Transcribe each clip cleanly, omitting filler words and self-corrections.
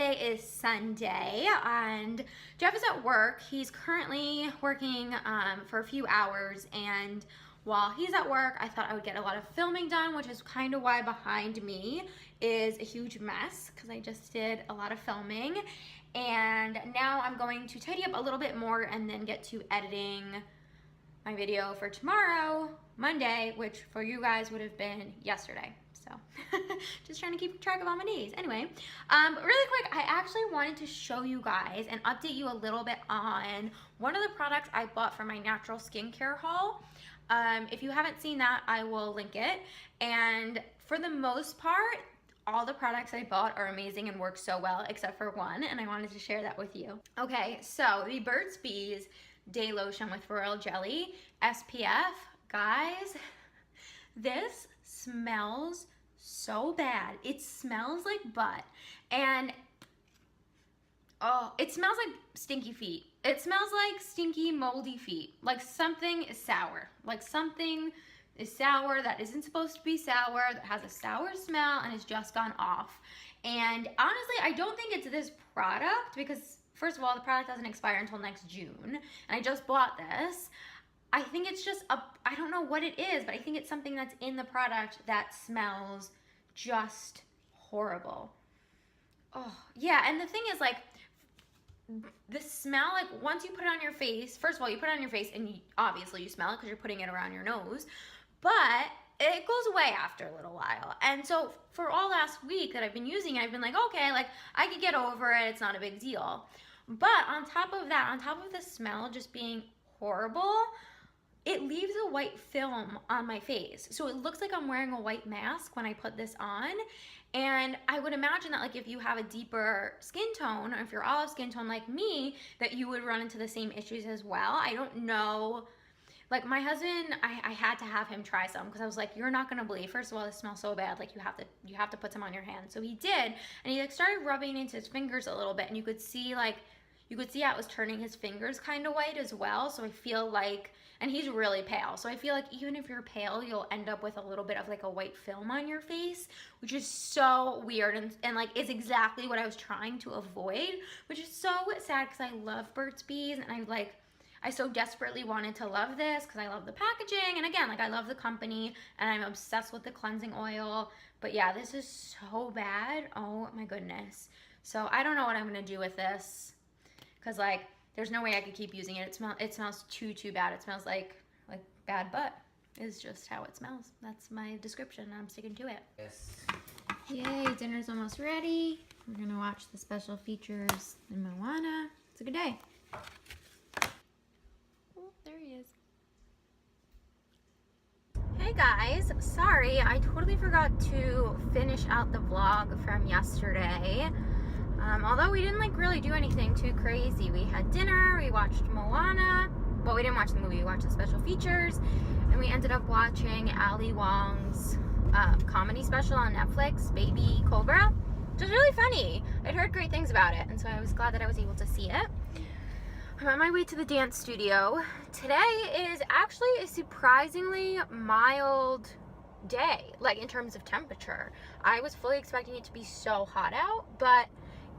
today is Sunday and Jeff is at work. He's currently working for a few hours, and while he's at work, I thought I would get a lot of filming done, which is kind of why behind me is a huge mess because I just did a lot of filming. And now I'm going to tidy up a little bit more and then get to editing my video for tomorrow, Monday, which for you guys would have been yesterday. So just trying to keep track of all my days. Anyway, really quick, I actually wanted to show you guys and update you a little bit on one of the products I bought for my natural skincare haul. If you haven't seen that, I will link it. And for the most part, all the products I bought are amazing and work so well, except for one, and I wanted to share that with you. Okay, so the Burt's Bees Day Lotion with Royal Jelly SPF. Guys, this smells so bad. It smells like butt, and oh, it smells like stinky feet. It smells like stinky, moldy feet. Like something is sour. Like something is sour that isn't supposed to be sour, that has a sour smell and has just gone off. And honestly, I don't think it's this product because, first of all, the product doesn't expire until next June, and I just bought this. I think it's just I don't know what it is, but I think it's something that's in the product that smells just horrible. Oh, yeah, and the thing is, like, the smell, like, once you put it on your face, first of all, you put it on your face, and obviously you smell it because you're putting it around your nose, but it goes away after a little while. And so for all last week that I've been using it, I've been like, okay, like, I could get over it, it's not a big deal. But on top of that, on top of the smell just being horrible, it leaves a white film on my face. So it looks like I'm wearing a white mask when I put this on. And I would imagine that, like, if you have a deeper skin tone, or if you're olive skin tone like me, that you would run into the same issues as well. I don't know. Like, my husband, I had to have him try some because I was like, you're not gonna believe. First of all, this smells so bad. Like, you have to put some on your hand. So he did, and he like started rubbing into his fingers a little bit, and you could see how it was turning his fingers kind of white as well. So I feel like, and he's really pale, so I feel like even if you're pale, you'll end up with a little bit of like a white film on your face, which is so weird, and like is exactly what I was trying to avoid, which is so sad because I love Burt's Bees, and I so desperately wanted to love this because I love the packaging, and again, like, I love the company, and I'm obsessed with the cleansing oil. But yeah, this is so bad. Oh my goodness. So I don't know what I'm gonna do with this because, like, there's no way I could keep using it. It smells too bad. It smells like bad butt is just how it smells. That's my description. I'm sticking to it. Yes. Yay, dinner's almost ready. We're gonna watch the special features in Moana. It's a good day. Oh, there he is. Hey guys, sorry, I totally forgot to finish out the vlog from yesterday. Although we didn't like really do anything too crazy. We had dinner, we watched Moana. Well, we didn't watch the movie, we watched the special features, and we ended up watching Ali Wong's comedy special on Netflix, Baby Cobra, which was really funny. I'd heard great things about it, and so I was glad that I was able to see it. I'm on my way to the dance studio. Today is actually a surprisingly mild day, like in terms of temperature. I was fully expecting it to be so hot out, but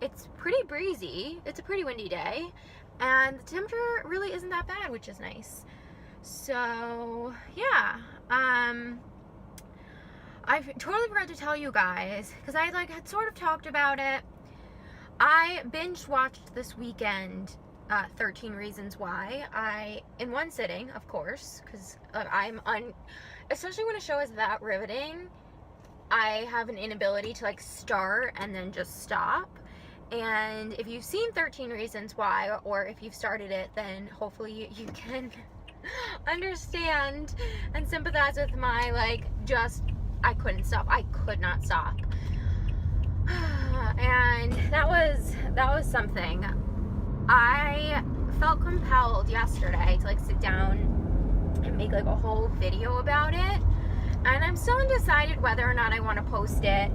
it's pretty breezy. It's a pretty windy day, and the temperature really isn't that bad, which is nice. So yeah, I totally forgot to tell you guys because I like had sort of talked about it. I binge watched this weekend 13 Reasons Why. In one sitting, of course, because especially when a show is that riveting, I have an inability to like start and then just stop. And if you've seen 13 Reasons Why, or if you've started it, then hopefully you can understand and sympathize with my I couldn't stop. I could not stop. And that was something. I felt compelled yesterday to like sit down and make like a whole video about it, and I'm still undecided whether or not I want to post it.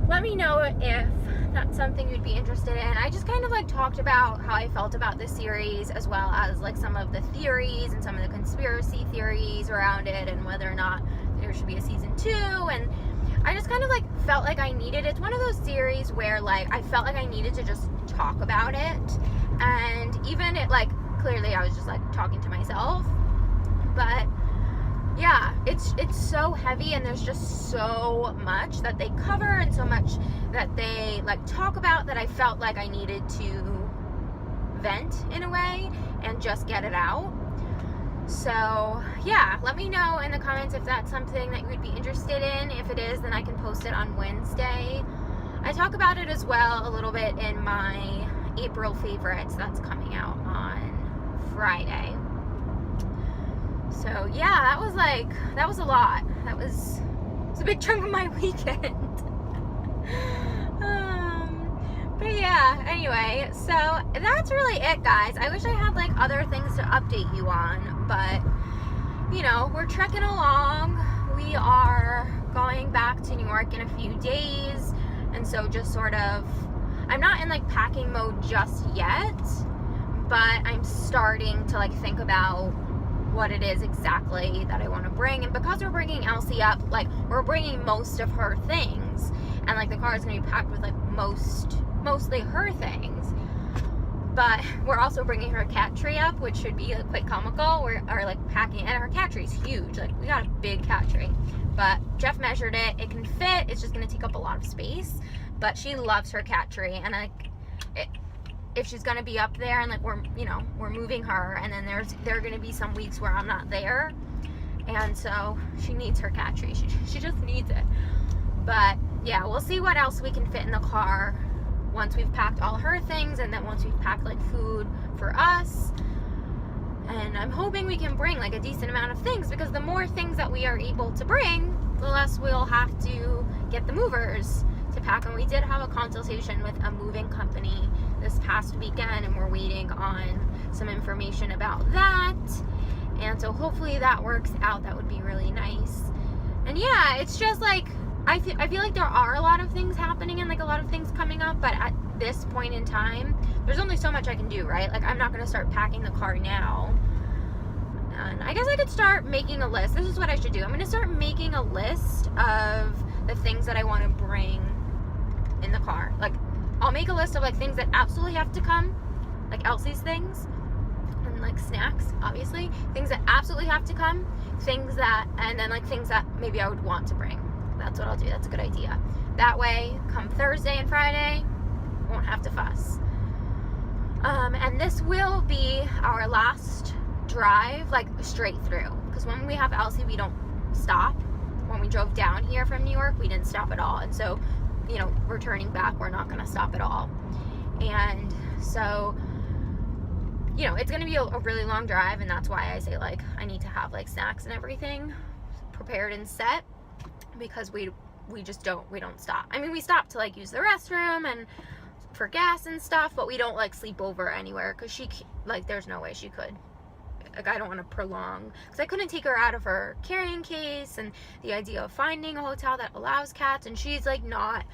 Let me know if that's something you'd be interested in. I just kind of like talked about how I felt about this series, as well as like some of the theories and some of the conspiracy theories around it, and whether or not there should be a season 2. And I just kind of like felt like I needed, it's one of those series where like I felt like I needed to just talk about it, and even it like clearly I was just like talking to myself, but yeah, it's so heavy, and there's just so much that they cover and so much that they like talk about that I felt like I needed to vent in a way and just get it out. So yeah, let me know in the comments if that's something that you would be interested in. If it is, then I can post it on Wednesday. I talk about it as well a little bit in my April favorites that's coming out on Friday. So yeah, that was a lot. It's a big chunk of my weekend. But yeah, anyway, so that's really it, guys. I wish I had like other things to update you on, but you know, we're trekking along. We are going back to New York in a few days, and so just sort of, I'm not in like packing mode just yet, but I'm starting to like think about what it is exactly that I want to bring. And because we're bringing Elsie up, like we're bringing most of her things, and like the car is going to be packed with like mostly her things, but we're also bringing her cat tree up, which should be like, quite comical. We're like packing, and her cat tree is huge. Like we got a big cat tree, but Jeff measured it. It can fit. It's just going to take up a lot of space, but she loves her cat tree, and like if she's going to be up there and like we're moving her, and then there are going to be some weeks where I'm not there, and so she needs her cat tree. She just needs it. But yeah, we'll see what else we can fit in the car once we've packed all her things, and then once we've packed like food for us. And I'm hoping we can bring like a decent amount of things, because the more things that we are able to bring, the less we'll have to get the movers to pack. And we did have a consultation with a moving company this past weekend, and we're waiting on some information about that, and so hopefully that works out. That would be really nice. And yeah, it's just like I feel like there are a lot of things happening and like a lot of things coming up, but at this point in time, there's only so much I can do, right? Like I'm not going to start packing the car now. And I guess I could start making a list. This is what I should do. I'm going to start making a list of the things that I want to bring in the car. Like I'll make a list of like things that absolutely have to come, like Elsie's things, and like snacks, obviously, things that absolutely have to come, and then like things that maybe I would want to bring. That's what I'll do. That's a good idea. That way, come Thursday and Friday, won't have to fuss. And this will be our last drive, like straight through, because when we have Elsie, we don't stop. When we drove down here from New York, we didn't stop at all, and so returning back, we're not going to stop at all. And so it's going to be a really long drive, and that's why I say like I need to have like snacks and everything prepared and set, because we don't stop. I mean, we stop to like use the restroom and for gas and stuff, but we don't like sleep over anywhere, because there's no way she could. Like I don't want to prolong, because I couldn't take her out of her carrying case, and the idea of finding a hotel that allows cats, and she's not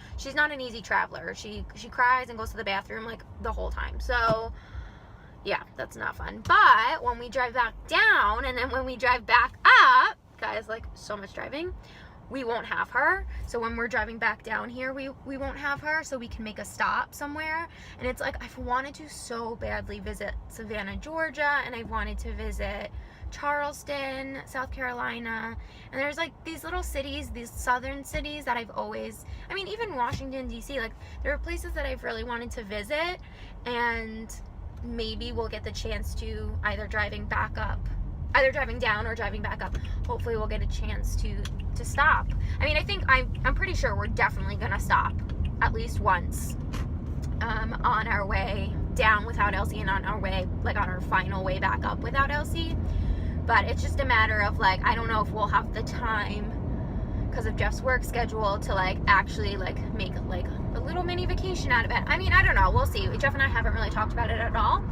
an easy traveler. She cries and goes to the bathroom like the whole time. So yeah, that's not fun. But when we drive back down, and then when we drive back up, guys, like so much driving, we won't have her. So when we're driving back down here, we won't have her, so we can make a stop somewhere. And it's like I've wanted to so badly visit Savannah, Georgia, and I've wanted to visit Charleston, South Carolina. And there's like these little cities, these southern cities that I've always, I mean, even Washington DC, like there are places that I've really wanted to visit, and maybe we'll get the chance to either driving down or driving back up. Hopefully we'll get a chance to stop. I mean, I think I'm pretty sure we're definitely gonna stop at least once on our way down without Elsie, and on our way, like on our final way back up without Elsie. But it's just a matter of like, I don't know if we'll have the time because of Jeff's work schedule to like actually like make like a little mini vacation out of it. I mean, I don't know, we'll see. Jeff and I haven't really talked about it at all,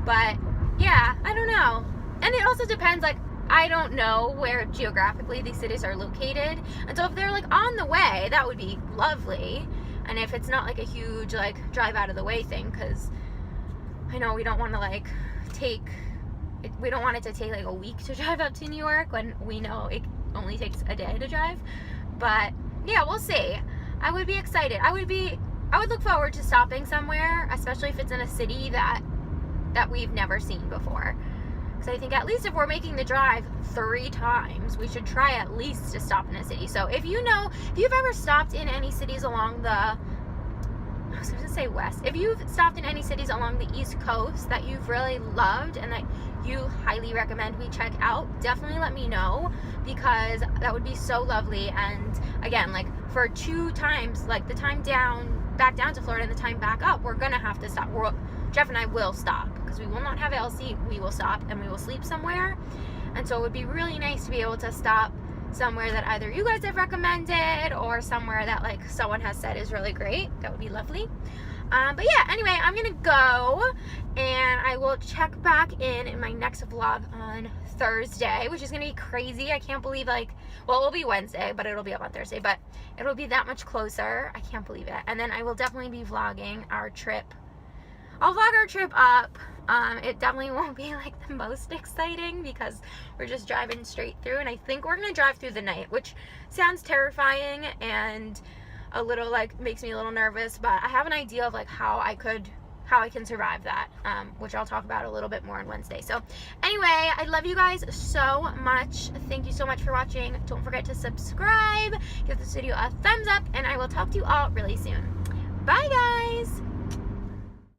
but yeah, I don't know. And it also depends, like I don't know where geographically these cities are located, and so if they're like on the way, that would be lovely. And if it's not like a huge like drive out of the way thing, because I know we don't want to like we don't want it to take like a week to drive up to New York when we know it only takes a day to drive. But yeah, we'll see. I would be excited. I would look forward to stopping somewhere, especially if it's in a city that we've never seen before. Because I think at least if we're making the drive 3 times, we should try at least to stop in a city. So if you've ever stopped in any cities along I was going to say west. If you've stopped in any cities along the East Coast that you've really loved and that you highly recommend we check out, definitely let me know, because that would be so lovely. And again, like for 2 times, like the time back down to Florida and the time back up, we're going to have to stop. Jeff and I will stop because we will not have LC. We will stop and we will sleep somewhere. And so it would be really nice to be able to stop somewhere that either you guys have recommended or somewhere that like someone has said is really great. That would be lovely. But yeah, anyway, I'm gonna go and I will check back in my next vlog on Thursday, which is gonna be crazy. I can't believe, like, well, it will be Wednesday, but it'll be up on Thursday, but it'll be that much closer. I can't believe it. And then I will definitely be vlogging our trip. I'll vlog our trip up. It definitely won't be like the most exciting because we're just driving straight through, and I think we're gonna drive through the night, which sounds terrifying and a little like makes me a little nervous, but I have an idea of like how I can survive that, which I'll talk about a little bit more on Wednesday. So anyway, I love you guys so much. Thank you so much for watching. Don't forget to subscribe, give this video a thumbs up, and I will talk to you all really soon. Bye guys.